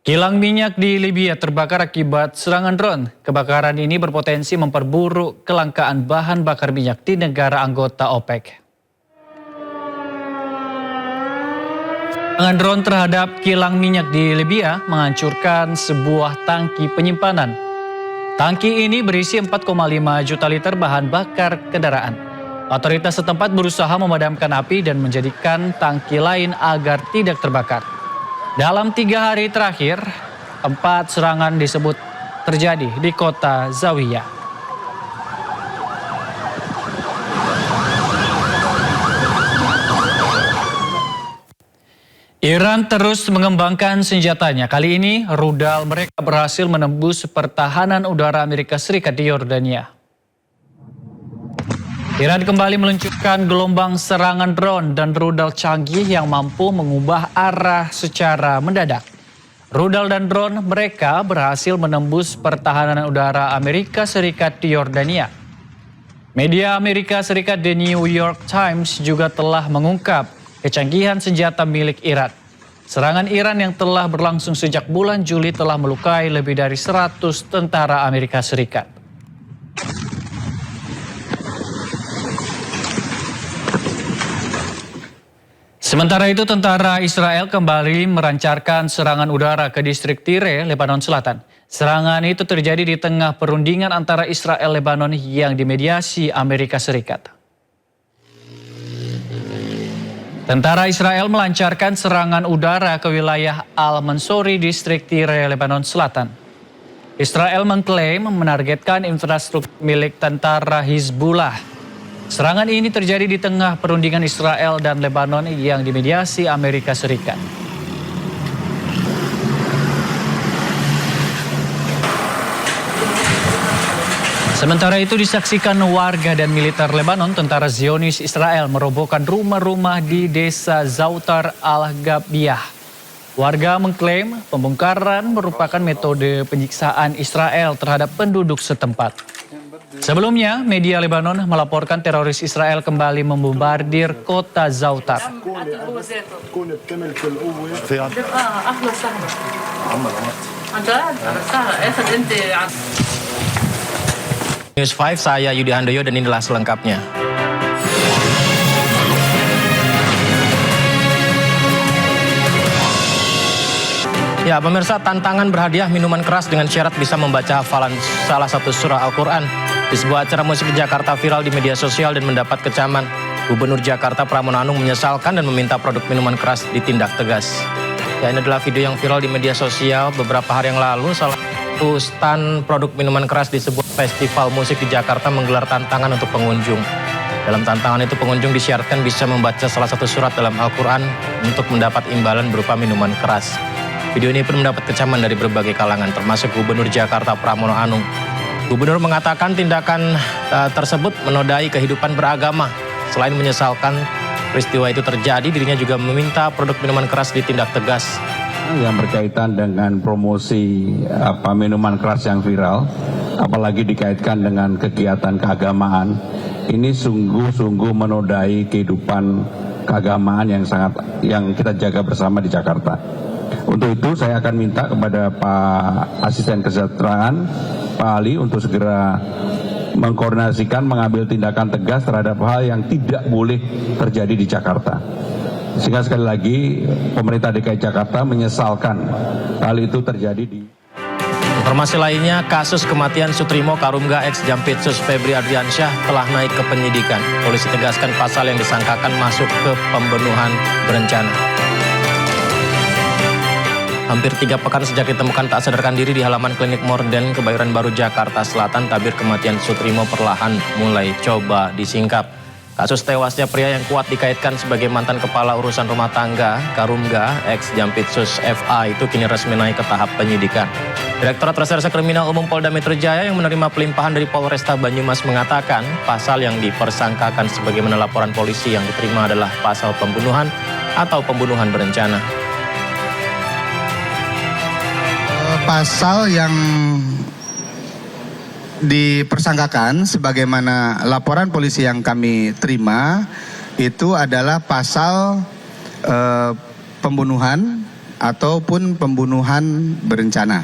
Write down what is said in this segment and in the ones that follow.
Kilang minyak di Libya terbakar akibat serangan drone. Kebakaran ini berpotensi memperburuk kelangkaan bahan bakar minyak di negara anggota OPEC. Serangan drone terhadap kilang minyak di Libya menghancurkan sebuah tangki penyimpanan. Tangki ini berisi 4,5 juta liter bahan bakar kendaraan. Otoritas setempat berusaha memadamkan api dan menjadikan tangki lain agar tidak terbakar. Dalam 3 hari terakhir, 4 serangan disebut terjadi di kota Zawiya. Iran terus mengembangkan senjatanya. Kali ini rudal mereka berhasil menembus pertahanan udara Amerika Serikat di Yordania. Iran kembali meluncurkan gelombang serangan drone dan rudal canggih yang mampu mengubah arah secara mendadak. Rudal dan drone mereka berhasil menembus pertahanan udara Amerika Serikat di Yordania. Media Amerika Serikat The New York Times juga telah mengungkap kecanggihan senjata milik Iran. Serangan Iran yang telah berlangsung sejak bulan Juli telah melukai lebih dari 100 tentara Amerika Serikat. Sementara itu, tentara Israel kembali melancarkan serangan udara ke distrik Tire, Lebanon Selatan. Serangan itu terjadi di tengah perundingan antara Israel dan Lebanon yang dimediasi Amerika Serikat. Tentara Israel melancarkan serangan udara ke wilayah Al-Mansuri, distrik Tire, Lebanon Selatan. Israel mengklaim menargetkan infrastruktur milik tentara Hizbullah. Serangan ini terjadi di tengah perundingan Israel dan Lebanon yang dimediasi Amerika Serikat. Sementara itu disaksikan warga dan militer Lebanon, tentara Zionis Israel merobohkan rumah-rumah di desa Zautar al-Gabiyah. Warga mengklaim pembongkaran merupakan metode penyiksaan Israel terhadap penduduk setempat. Sebelumnya, media Lebanon melaporkan teroris Israel kembali membombardir kota Zautar. News 5, saya Yudi Handoyo dan inilah selengkapnya. Ya, pemirsa, tantangan berhadiah minuman keras dengan syarat bisa membaca hafalan salah satu surah Al-Quran di sebuah acara musik di Jakarta viral di media sosial dan mendapat kecaman. Gubernur Jakarta Pramono Anung menyesalkan dan meminta produk minuman keras ditindak tegas. Ya, ini adalah video yang viral di media sosial beberapa hari yang lalu. Salah satu stand produk minuman keras di sebuah festival musik di Jakarta menggelar tantangan untuk pengunjung. Dalam tantangan itu pengunjung disyaratkan bisa membaca salah satu surat dalam Al-Quran untuk mendapat imbalan berupa minuman keras. Video ini pun mendapat kecaman dari berbagai kalangan termasuk Gubernur Jakarta Pramono Anung. Gubernur mengatakan tindakan tersebut menodai kehidupan beragama. Selain menyesalkan peristiwa itu terjadi, dirinya juga meminta produk minuman keras ditindak tegas. Yang berkaitan dengan promosi minuman keras yang viral, apalagi dikaitkan dengan kegiatan keagamaan, ini sungguh-sungguh menodai kehidupan keagamaan yang kita jaga bersama di Jakarta. Untuk itu saya akan minta kepada Pak Asisten Kesejahteraan, Pak Ali, untuk segera mengkoordinasikan mengambil tindakan tegas terhadap hal yang tidak boleh terjadi di Jakarta. Sehingga sekali lagi pemerintah DKI Jakarta menyesalkan hal itu terjadi di... Informasi lainnya, kasus kematian Sutrimo Karumga ex Jampitsus Febri Adriansyah telah naik ke penyidikan. Polisi tegaskan pasal yang disangkakan masuk ke pembunuhan berencana. Hampir 3 pekan sejak ditemukan tak sadarkan diri di halaman klinik Morden, Kebayoran Baru, Jakarta Selatan, tabir kematian Sutrimo perlahan mulai coba disingkap. Kasus tewasnya pria yang kuat dikaitkan sebagai mantan kepala urusan rumah tangga, Karumga, ex Jampitsus FA itu kini resmi naik ke tahap penyidikan. Direktorat Reserse Kriminal Umum Polda Metro Jaya yang menerima pelimpahan dari Polresta Banyumas mengatakan pasal yang dipersangkakan sebagaimana laporan polisi yang diterima adalah pasal pembunuhan atau pembunuhan berencana. Pasal yang dipersangkakan sebagaimana laporan polisi yang kami terima itu adalah pasal pembunuhan ataupun pembunuhan berencana.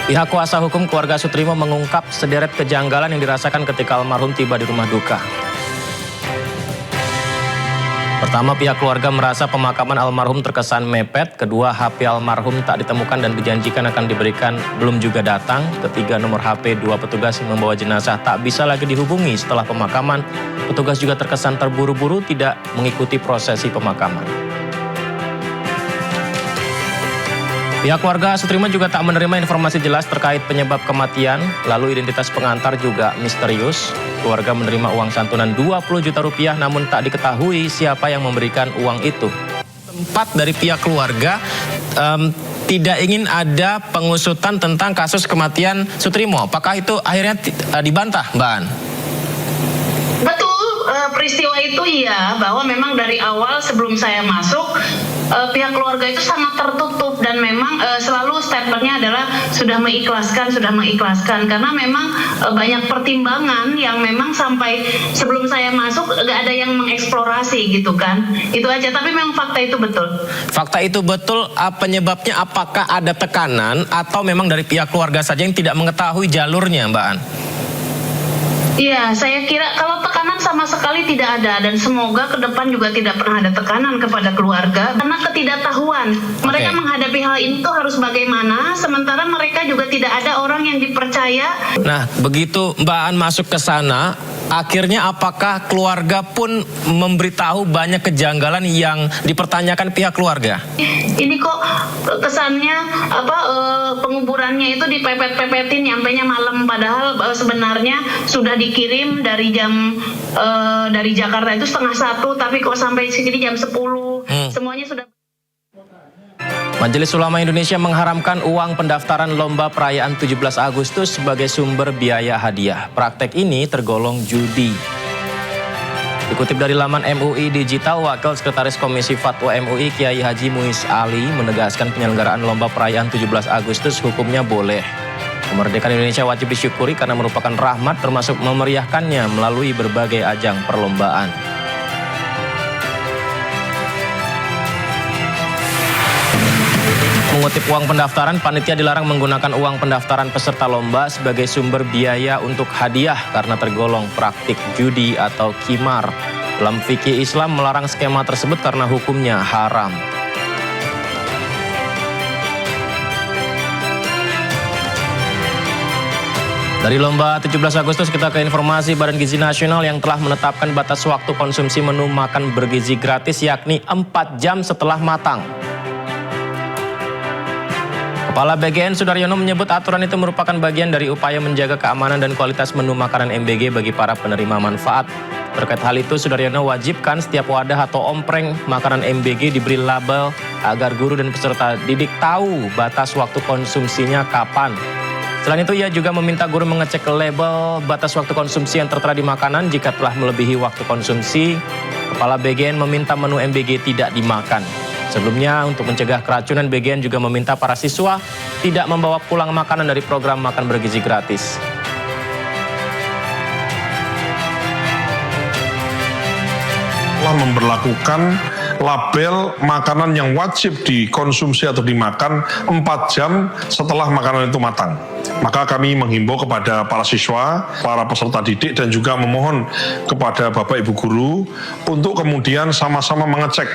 Pihak kuasa hukum keluarga Sutrimo mengungkap sederet kejanggalan yang dirasakan ketika almarhum tiba di rumah duka. Pertama, pihak keluarga merasa pemakaman almarhum terkesan mepet. Kedua, HP almarhum tak ditemukan dan dijanjikan akan diberikan belum juga datang. Ketiga, nomor HP dua petugas yang membawa jenazah tak bisa lagi dihubungi setelah pemakaman. Petugas juga terkesan terburu-buru tidak mengikuti prosesi pemakaman. Pihak keluarga Sutrimo juga tak menerima informasi jelas terkait penyebab kematian, lalu identitas pengantar juga misterius. Keluarga menerima uang santunan 20 juta rupiah namun tak diketahui siapa yang memberikan uang itu. Tempat dari pihak keluarga tidak ingin ada pengusutan tentang kasus kematian Sutrimo. Apakah itu akhirnya dibantah, Mbak An? Betul, peristiwa itu iya, bahwa memang dari awal sebelum saya masuk, pihak keluarga itu sangat tertutup dan memang selalu statementnya adalah sudah mengikhlaskan karena memang banyak pertimbangan yang memang sampai sebelum saya masuk nggak ada yang mengeksplorasi gitu kan, itu aja. Tapi memang fakta itu betul. Fakta itu betul. Penyebabnya apakah ada tekanan atau memang dari pihak keluarga saja yang tidak mengetahui jalurnya, Mbak An? Iya, saya kira kalau tekanan sama sekali tidak ada dan semoga ke depan juga tidak pernah ada tekanan kepada keluarga karena ketidaktahuan. Mereka menghadapi hal ini tuh harus bagaimana, sementara mereka juga tidak ada orang yang dipercaya. Nah, begitu Mbak An masuk ke sana, akhirnya apakah keluarga pun memberitahu banyak kejanggalan yang dipertanyakan pihak keluarga? Ini kok kesannya penguburannya itu dipepet-pepetin nyampenya malam, padahal sebenarnya sudah dikirim dari jam dari Jakarta itu 12:30, tapi kok sampai sini jam 10. Semuanya sudah. Majelis Ulama Indonesia mengharamkan uang pendaftaran lomba perayaan 17 Agustus sebagai sumber biaya hadiah. Praktek ini tergolong judi. Dikutip dari laman MUI Digital, Wakil Sekretaris Komisi Fatwa MUI Kiai Haji Muiz Ali menegaskan penyelenggaraan lomba perayaan 17 Agustus hukumnya boleh. Kemerdekaan Indonesia wajib disyukuri karena merupakan rahmat, termasuk memeriahkannya melalui berbagai ajang perlombaan. Mengutip uang pendaftaran, panitia dilarang menggunakan uang pendaftaran peserta lomba sebagai sumber biaya untuk hadiah karena tergolong praktik judi atau qimar. Dalam fikih Islam melarang skema tersebut karena hukumnya haram. Dari lomba 17 Agustus kita ke informasi Badan Gizi Nasional yang telah menetapkan batas waktu konsumsi menu makan bergizi gratis yakni 4 jam setelah matang. Kepala BGN Sudaryono menyebut aturan itu merupakan bagian dari upaya menjaga keamanan dan kualitas menu makanan MBG bagi para penerima manfaat. Terkait hal itu, Sudaryono wajibkan setiap wadah atau ompreng makanan MBG diberi label agar guru dan peserta didik tahu batas waktu konsumsinya kapan. Selain itu, ia juga meminta guru mengecek label batas waktu konsumsi yang tertera di makanan. Jika telah melebihi waktu konsumsi, Kepala BGN meminta menu MBG tidak dimakan. Sebelumnya, untuk mencegah keracunan, BGN juga meminta para siswa tidak membawa pulang makanan dari program makan bergizi gratis. Telah memberlakukan label makanan yang wajib dikonsumsi atau dimakan 4 jam setelah makanan itu matang. Maka kami menghimbau kepada para siswa, para peserta didik dan juga memohon kepada Bapak Ibu Guru untuk kemudian sama-sama mengecek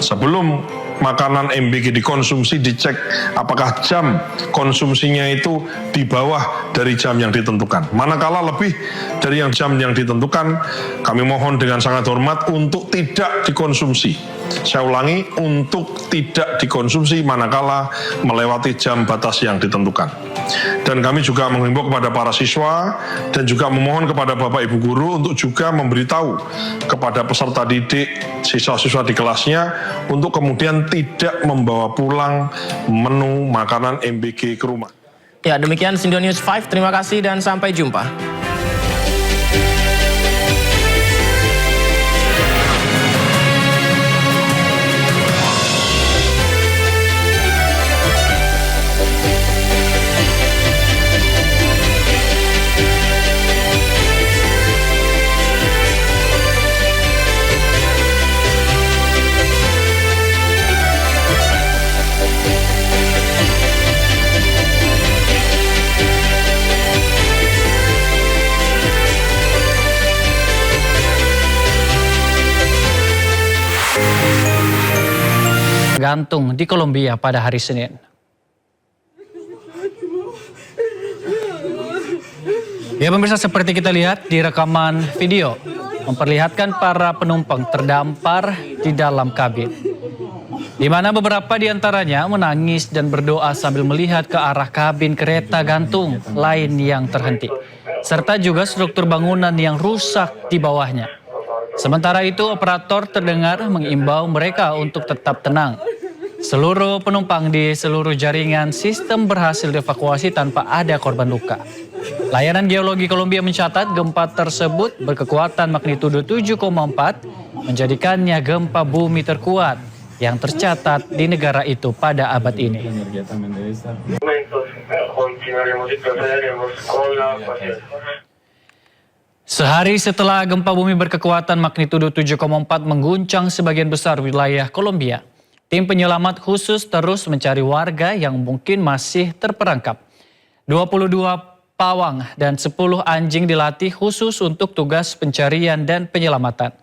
sebelum makanan MBG dikonsumsi, dicek apakah jam konsumsinya itu di bawah dari jam yang ditentukan. Manakala lebih dari jam yang ditentukan, kami mohon dengan sangat hormat untuk tidak dikonsumsi. Saya ulangi, untuk tidak dikonsumsi manakala melewati jam batas yang ditentukan. Dan kami juga menghimbau kepada para siswa dan juga memohon kepada Bapak Ibu Guru untuk juga memberitahu kepada peserta didik, siswa-siswa di kelasnya untuk kemudian tidak membawa pulang menu makanan MBG ke rumah. Ya, demikian Sindo News 5. Terima kasih dan sampai jumpa. gantung di Kolombia pada hari Senin. Ya pemirsa, seperti kita lihat di rekaman video, memperlihatkan para penumpang terdampar di dalam kabin, di mana beberapa di antaranya menangis dan berdoa sambil melihat ke arah kabin kereta gantung lain yang terhenti, serta juga struktur bangunan yang rusak di bawahnya. Sementara itu, operator terdengar mengimbau mereka untuk tetap tenang. Seluruh penumpang di seluruh jaringan sistem berhasil dievakuasi tanpa ada korban luka. Layanan Geologi Kolombia mencatat gempa tersebut berkekuatan magnitudo 7,4 menjadikannya gempa bumi terkuat yang tercatat di negara itu pada abad ini. Sehari setelah gempa bumi berkekuatan magnitudo 7,4 mengguncang sebagian besar wilayah Kolombia, tim penyelamat khusus terus mencari warga yang mungkin masih terperangkap. 22 pawang dan 10 anjing dilatih khusus untuk tugas pencarian dan penyelamatan.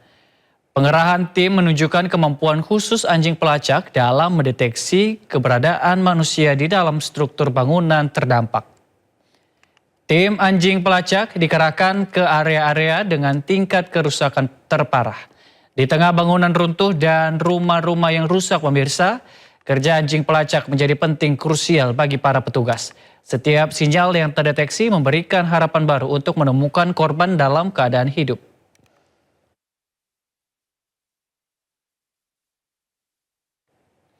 Pengerahan tim menunjukkan kemampuan khusus anjing pelacak dalam mendeteksi keberadaan manusia di dalam struktur bangunan terdampak. Tim anjing pelacak dikerahkan ke area-area dengan tingkat kerusakan terparah. Di tengah bangunan runtuh dan rumah-rumah yang rusak, pemirsa, kerja anjing pelacak menjadi penting krusial bagi para petugas. Setiap sinyal yang terdeteksi memberikan harapan baru untuk menemukan korban dalam keadaan hidup.